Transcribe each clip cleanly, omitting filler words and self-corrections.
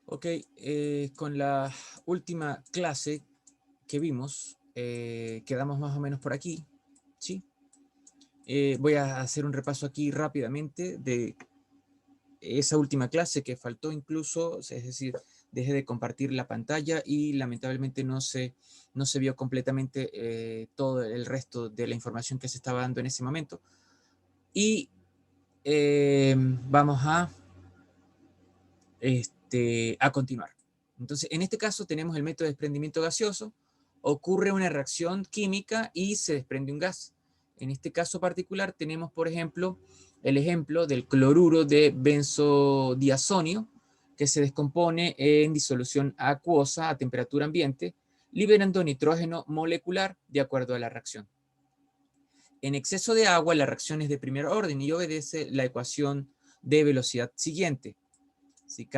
Ok, con la última clase que vimos, quedamos más o menos por aquí, ¿sí? Voy a hacer un repaso aquí rápidamente de esa última clase que faltó incluso, es decir, dejé de compartir la pantalla y lamentablemente no se vio completamente todo el resto de la información que se estaba dando en ese momento. Y vamos a continuar. Entonces, en este caso tenemos el método de desprendimiento gaseoso, ocurre una reacción química y se desprende un gas. En este caso particular tenemos, por ejemplo, el ejemplo del cloruro de benzodiazonio, que se descompone en disolución acuosa a temperatura ambiente, liberando nitrógeno molecular de acuerdo a la reacción. En exceso de agua, la reacción es de primer orden y obedece la ecuación de velocidad siguiente. Si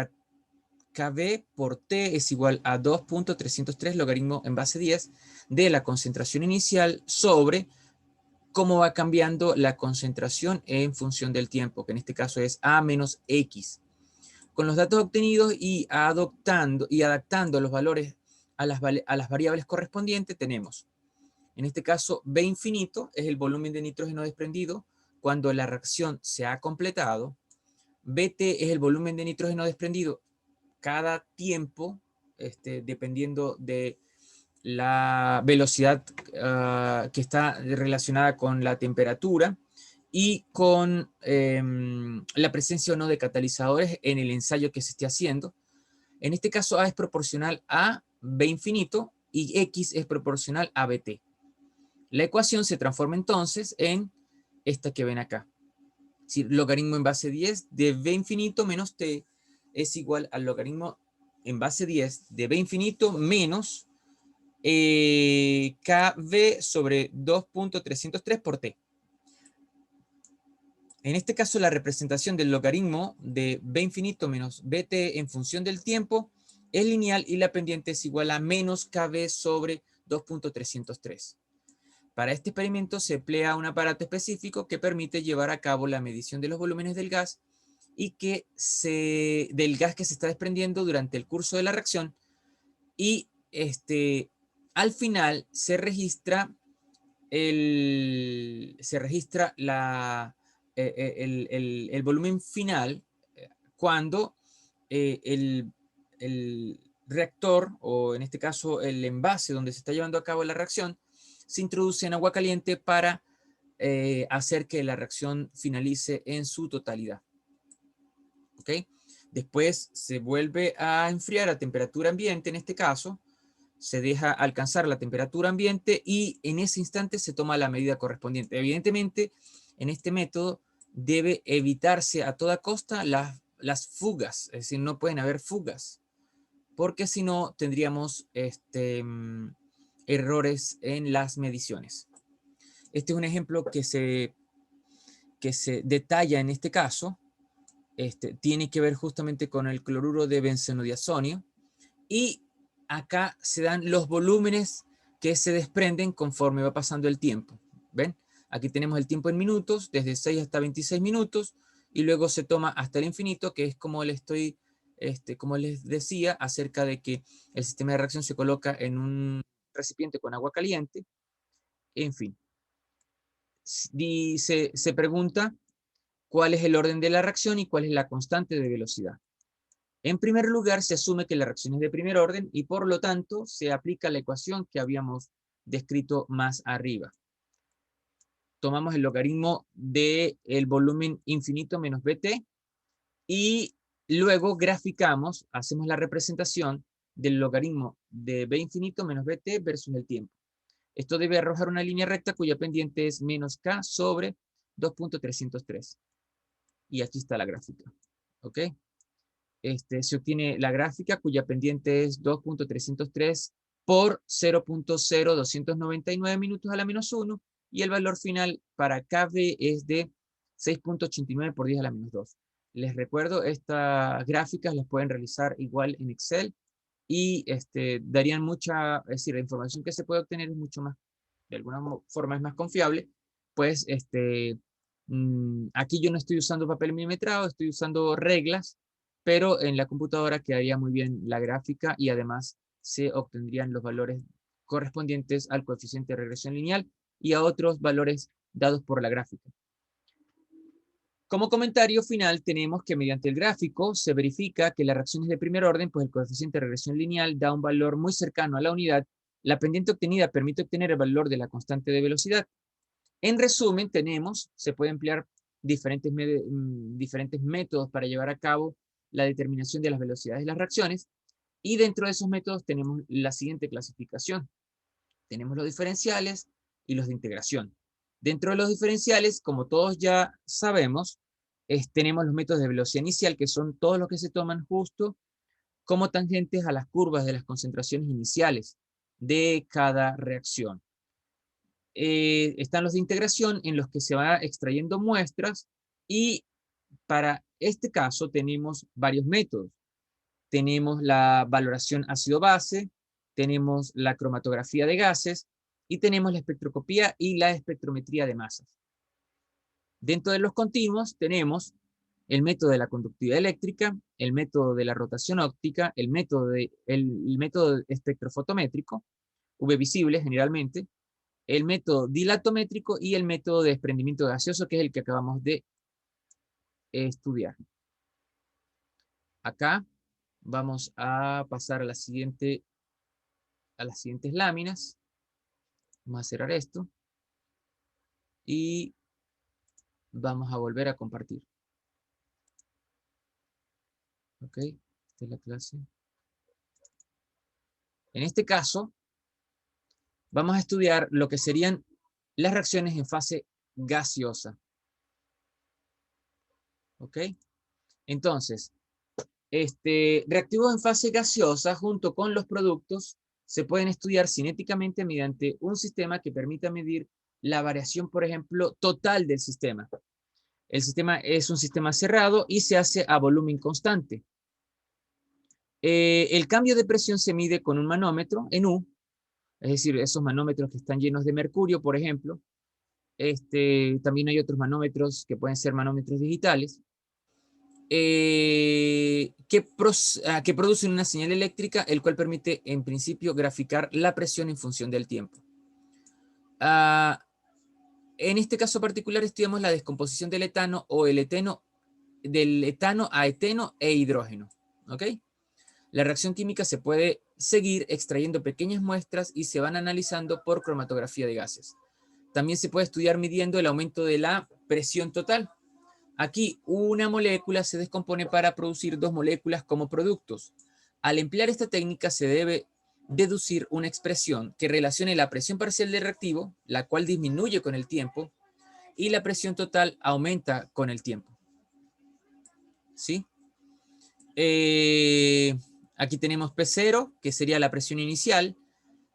Kb por T es igual a 2.303 logaritmo en base 10 de la concentración inicial sobre cómo va cambiando la concentración en función del tiempo, que en este caso es A menos X. Con los datos obtenidos y adaptando los valores a las variables correspondientes, tenemos, en este caso, B infinito es el volumen de nitrógeno desprendido cuando la reacción se ha completado. Bt es el volumen de nitrógeno desprendido cada tiempo, dependiendo de la velocidad que está relacionada con la temperatura y con la presencia o no de catalizadores en el ensayo que se esté haciendo. En este caso A es proporcional a B infinito y X es proporcional a BT. La ecuación se transforma entonces en esta que ven acá. Es decir, logaritmo en base 10 de B infinito menos T es igual al logaritmo en base 10 de B infinito menos KB sobre 2.303 por T. En este caso, la representación del logaritmo de B infinito menos BT en función del tiempo es lineal y la pendiente es igual a menos KB sobre 2.303. Para este experimento se emplea un aparato específico que permite llevar a cabo la medición de los volúmenes del gas y del gas que se está desprendiendo durante el curso de la reacción, y al final se registra el volumen final cuando el reactor, o en este caso el envase donde se está llevando a cabo la reacción, se introduce en agua caliente para hacer que la reacción finalice en su totalidad. ¿Ok? Después se vuelve a enfriar a temperatura ambiente, en este caso, se deja alcanzar la temperatura ambiente y en ese instante se toma la medida correspondiente. Evidentemente, en este método debe evitarse a toda costa las fugas, es decir, no pueden haber fugas, porque si no tendríamos errores en las mediciones. Este es un ejemplo que se detalla en este caso. Tiene que ver justamente con el cloruro de benzodiazonio, y acá se dan los volúmenes que se desprenden conforme va pasando el tiempo. ¿Ven? Aquí tenemos el tiempo en minutos, desde 6 hasta 26 minutos, y luego se toma hasta el infinito, que es como como les decía, acerca de que el sistema de reacción se coloca en un recipiente con agua caliente. En fin, se pregunta cuál es el orden de la reacción y cuál es la constante de velocidad. En primer lugar, se asume que la reacción es de primer orden y por lo tanto se aplica la ecuación que habíamos descrito más arriba. Tomamos el logaritmo del volumen infinito menos BT y luego graficamos, hacemos la representación del logaritmo de B infinito menos BT versus el tiempo. Esto debe arrojar una línea recta cuya pendiente es menos K sobre 2.303. Y aquí está la gráfica. ¿Ok? Se obtiene la gráfica cuya pendiente es 2.303 por 0.0299 minutos a la menos 1, y el valor final para KB es de 6.89 por 10 a la menos 2. Les recuerdo, estas gráficas las pueden realizar igual en Excel y darían mucha, es decir, la información que se puede obtener es mucho más, de alguna forma es más confiable, pues aquí yo no estoy usando papel milimetrado, estoy usando reglas, pero en la computadora quedaría muy bien la gráfica y además se obtendrían los valores correspondientes al coeficiente de regresión lineal y a otros valores dados por la gráfica. Como comentario final tenemos que mediante el gráfico se verifica que las reacciones de primer orden, pues el coeficiente de regresión lineal da un valor muy cercano a la unidad. La pendiente obtenida permite obtener el valor de la constante de velocidad. En resumen, se puede emplear diferentes métodos para llevar a cabo la determinación de las velocidades de las reacciones, y dentro de esos métodos tenemos la siguiente clasificación. Tenemos los diferenciales y los de integración. Dentro de los diferenciales, como todos ya sabemos, tenemos los métodos de velocidad inicial, que son todos los que se toman justo como tangentes a las curvas de las concentraciones iniciales de cada reacción. Están los de integración, en los que se va extrayendo muestras, y para este caso tenemos varios métodos. Tenemos la valoración ácido-base, tenemos la cromatografía de gases y tenemos la espectroscopía y la espectrometría de masas. Dentro de los continuos tenemos el método de la conductividad eléctrica, el método de la rotación óptica, el método espectrofotométrico, UV visible generalmente, el método dilatométrico y el método de desprendimiento gaseoso, que es el que acabamos de estudiar. Acá vamos a pasar a las siguientes láminas. Vamos a cerrar esto y vamos a volver a compartir. Ok, esta es la clase. En este caso, vamos a estudiar lo que serían las reacciones en fase gaseosa. Ok, entonces, reactivos en fase gaseosa junto con los productos se pueden estudiar cinéticamente mediante un sistema que permita medir la variación, por ejemplo, total del sistema. El sistema es un sistema cerrado y se hace a volumen constante. El cambio de presión se mide con un manómetro en U, es decir, esos manómetros que están llenos de mercurio, por ejemplo. También hay otros manómetros que pueden ser manómetros digitales, que producen una señal eléctrica, el cual permite, en principio, graficar la presión en función del tiempo. En este caso particular estudiamos la descomposición del etano o del etano a eteno e hidrógeno. ¿Ok? La reacción química se puede seguir extrayendo pequeñas muestras y se van analizando por cromatografía de gases. También se puede estudiar midiendo el aumento de la presión total. Aquí una molécula se descompone para producir dos moléculas como productos. Al emplear esta técnica se debe deducir una expresión que relacione la presión parcial del reactivo, la cual disminuye con el tiempo, y la presión total aumenta con el tiempo. ¿Sí? Aquí tenemos P0, que sería la presión inicial,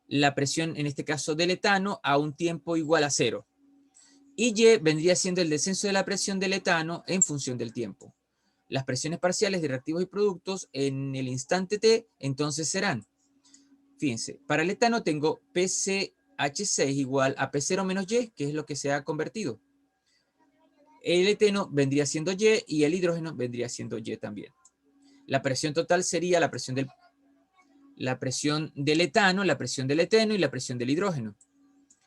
la presión en este caso del etano a un tiempo igual a 0. Y Y vendría siendo el descenso de la presión del etano en función del tiempo. Las presiones parciales de reactivos y productos en el instante T entonces serán, fíjense, para el etano tengo PCH6 igual a P0 menos Y, que es lo que se ha convertido. El eteno vendría siendo Y y el hidrógeno vendría siendo Y también. La presión total sería la presión del etano, la presión del eteno y la presión del hidrógeno.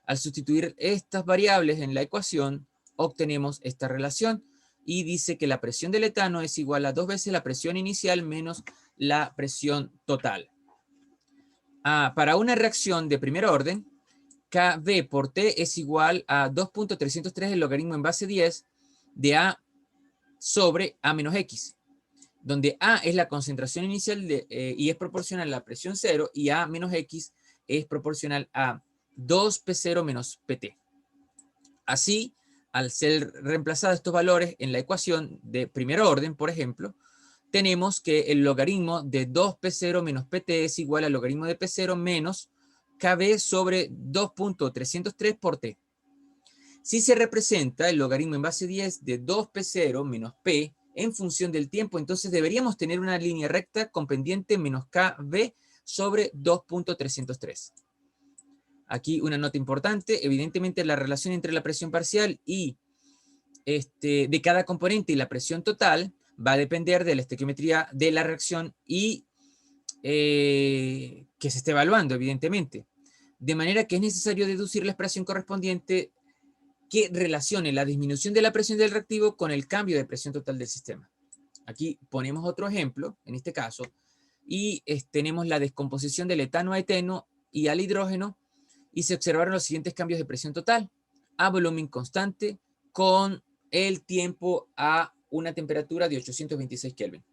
Al sustituir estas variables en la ecuación, obtenemos esta relación y dice que la presión del etano es igual a 2 veces la presión inicial menos la presión total. Para una reacción de primer orden, Kv por T es igual a 2.303 el logaritmo en base 10 de A sobre A menos X, donde A es la concentración inicial y es proporcional a la presión 0, y A menos X es proporcional a 2P0 menos PT. Así, al ser reemplazados estos valores en la ecuación de primer orden, por ejemplo, tenemos que el logaritmo de 2P0 menos PT es igual al logaritmo de P0 menos Kb sobre 2.303 por T. Si se representa el logaritmo en base 10 de 2P0 menos P en función del tiempo, entonces deberíamos tener una línea recta con pendiente menos Kb sobre 2.303. Aquí una nota importante, evidentemente la relación entre la presión parcial y de cada componente y la presión total va a depender de la estequiometría de la reacción y que se esté evaluando, evidentemente. De manera que es necesario deducir la expresión correspondiente que relacione la disminución de la presión del reactivo con el cambio de presión total del sistema. Aquí ponemos otro ejemplo, en este caso, y tenemos la descomposición del etano a eteno y al hidrógeno, y se observaron los siguientes cambios de presión total a volumen constante con el tiempo a una temperatura de 826 Kelvin.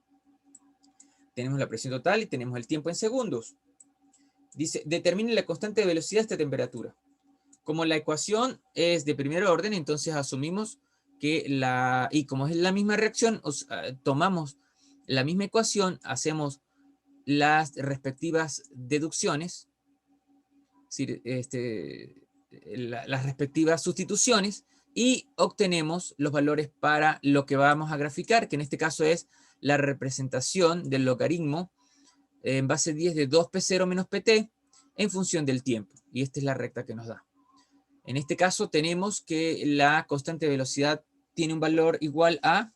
Tenemos la presión total y tenemos el tiempo en segundos. Dice, determine la constante de velocidad a esta temperatura. Como la ecuación es de primer orden, entonces asumimos que y como es la misma reacción, tomamos la misma ecuación, hacemos las respectivas deducciones, es decir, las respectivas sustituciones, y obtenemos los valores para lo que vamos a graficar, que en este caso es la representación del logaritmo en base 10 de 2P0 menos PT en función del tiempo. Y esta es la recta que nos da. En este caso tenemos que la constante de velocidad tiene un valor igual a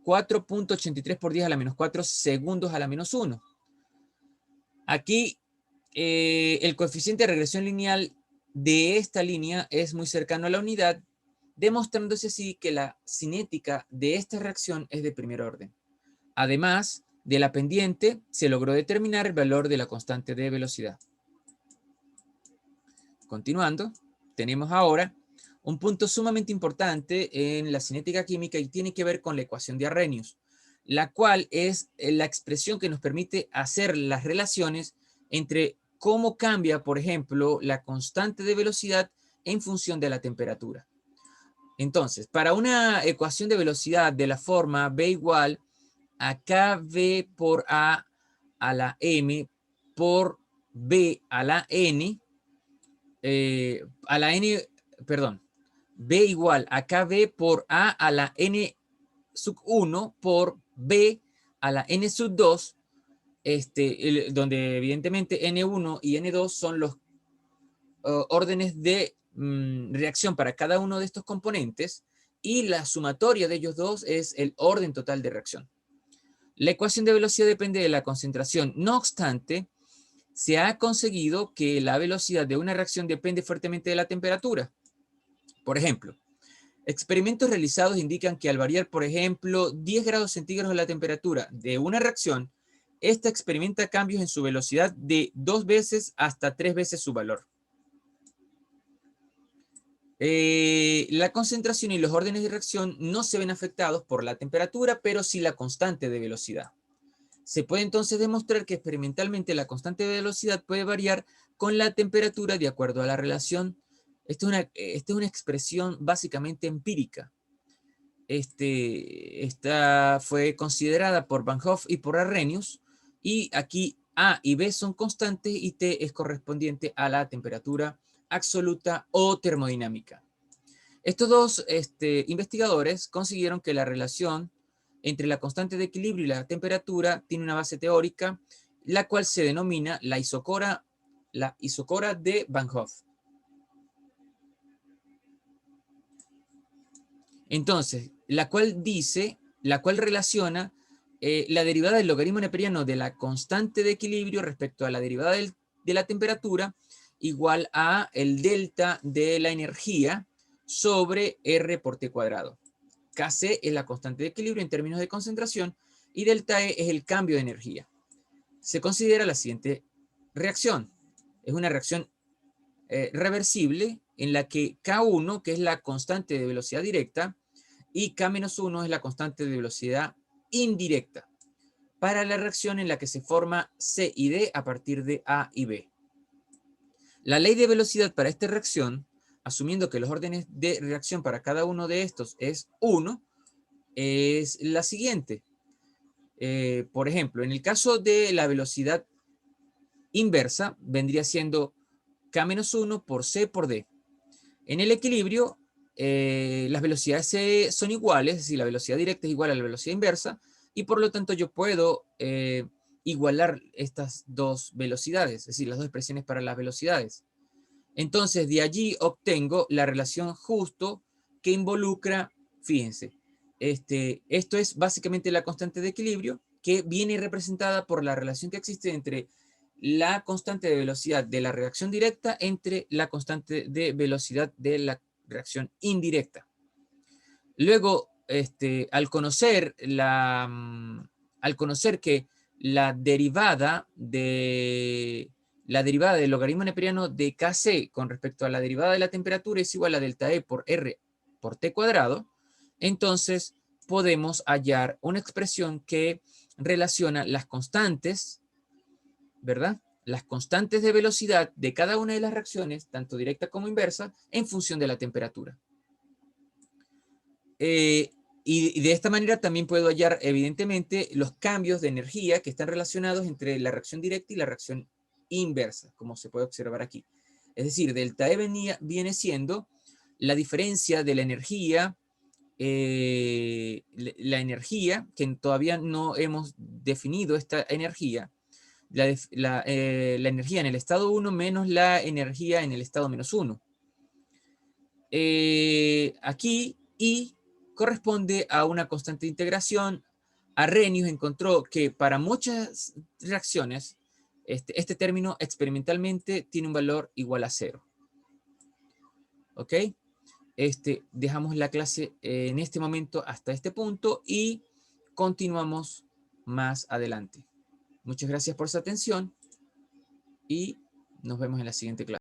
4.83 por 10 a la menos 4 segundos a la menos 1. Aquí el coeficiente de regresión lineal de esta línea es muy cercano a la unidad, demostrándose así que la cinética de esta reacción es de primer orden. Además de la pendiente, se logró determinar el valor de la constante de velocidad. Continuando, tenemos ahora un punto sumamente importante en la cinética química y tiene que ver con la ecuación de Arrhenius, la cual es la expresión que nos permite hacer las relaciones entre cómo cambia, por ejemplo, la constante de velocidad en función de la temperatura. Entonces, para una ecuación de velocidad de la forma B igual a kV por A la M por B a la N, B igual a kV por A la N sub 1 por B a la N sub 2, donde evidentemente N1 y N2 son los órdenes de reacción para cada uno de estos componentes, y la sumatoria de ellos dos es el orden total de reacción. La ecuación de velocidad depende de la concentración. No obstante, se ha conseguido que la velocidad de una reacción depende fuertemente de la temperatura. Por ejemplo, experimentos realizados indican que al variar, por ejemplo, 10 grados centígrados la temperatura de una reacción, esta experimenta cambios en su velocidad de 2 veces hasta 3 veces su valor. La concentración y los órdenes de reacción no se ven afectados por la temperatura, pero sí la constante de velocidad. Se puede entonces demostrar que experimentalmente la constante de velocidad puede variar con la temperatura de acuerdo a la relación. Esta es una expresión básicamente empírica. Esta fue considerada por Van Hoff y por Arrhenius, y aquí A y B son constantes y T es correspondiente a la temperatura absoluta o termodinámica. Estos dos investigadores consiguieron que la relación entre la constante de equilibrio y la temperatura tiene una base teórica, la cual se denomina la isocora de Van Hoff. Entonces, la cual relaciona la derivada del logaritmo neperiano de la constante de equilibrio respecto a la derivada de la temperatura igual a el delta de la energía sobre R por T cuadrado. Kc es la constante de equilibrio en términos de concentración y delta E es el cambio de energía. Se considera la siguiente reacción. Es una reacción reversible en la que K1, que es la constante de velocidad directa, y K-1 es la constante de velocidad indirecta, para la reacción en la que se forma C y D a partir de A y B. La ley de velocidad para esta reacción, asumiendo que los órdenes de reacción para cada uno de estos es 1, es la siguiente. Por ejemplo, en el caso de la velocidad inversa, vendría siendo K-1 por C por D. En el equilibrio, las velocidades son iguales, es decir, la velocidad directa es igual a la velocidad inversa, y por lo tanto yo puedo igualar estas dos velocidades, es decir, las dos expresiones para las velocidades. Entonces, de allí obtengo la relación justo que involucra, fíjense, Esto es básicamente la constante de equilibrio, que viene representada por la relación que existe entre la constante de velocidad de la reacción directa entre la constante de velocidad de la reacción indirecta. Luego, al conocer que la derivada del logaritmo neperiano de Kc con respecto a la derivada de la temperatura es igual a delta E por R por T cuadrado, entonces podemos hallar una expresión que relaciona las constantes, ¿verdad? Las constantes de velocidad de cada una de las reacciones, tanto directa como inversa, en función de la temperatura. Y de esta manera también puedo hallar, evidentemente, los cambios de energía que están relacionados entre la reacción directa y la reacción inversa, como se puede observar aquí. Es decir, delta E viene siendo la diferencia de la energía, que todavía no hemos definido esta energía, la energía en el estado 1 menos la energía en el estado menos 1. Aquí I corresponde a una constante de integración. Arrhenius encontró que para muchas reacciones este término experimentalmente tiene un valor igual a 0. ¿Ok? Dejamos la clase en este momento hasta este punto y continuamos más adelante. Muchas gracias por su atención y nos vemos en la siguiente clase.